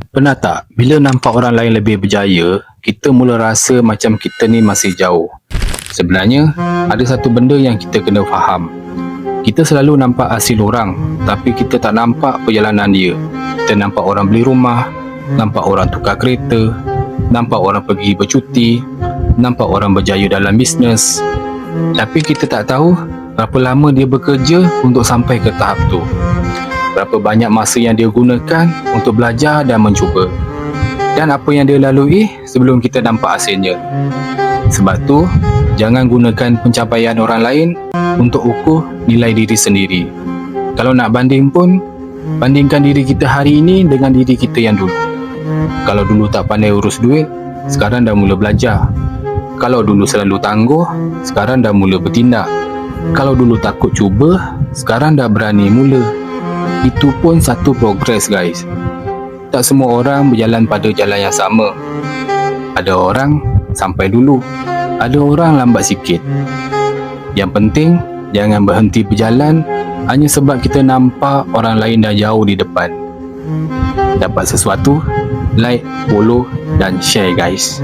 Pernah tak, bila nampak orang lain lebih berjaya, kita mula rasa macam kita ni masih jauh. Sebenarnya, ada satu benda yang kita kena faham. Kita selalu nampak hasil orang, tapi kita tak nampak perjalanan dia. Kita nampak orang beli rumah, nampak orang tukar kereta, nampak orang pergi bercuti, nampak orang berjaya dalam bisnes. Tapi kita tak tahu berapa lama dia bekerja untuk sampai ke tahap tu. Berapa banyak masa yang dia gunakan untuk belajar dan mencuba. Dan apa yang dia lalui sebelum kita nampak hasilnya. Sebab tu, jangan gunakan pencapaian orang lain untuk ukur nilai diri sendiri. Kalau nak banding pun, bandingkan diri kita hari ini dengan diri kita yang dulu. Kalau dulu tak pandai urus duit, sekarang dah mula belajar. Kalau dulu selalu tangguh, sekarang dah mula bertindak. Kalau dulu takut cuba, sekarang dah berani mula. Itu pun satu progres, guys. Tak semua orang berjalan pada jalan yang sama. Ada orang sampai dulu, ada orang lambat sikit. Yang penting, jangan berhenti berjalan hanya sebab kita nampak orang lain dah jauh di depan. Dapat sesuatu, like, follow dan share, guys.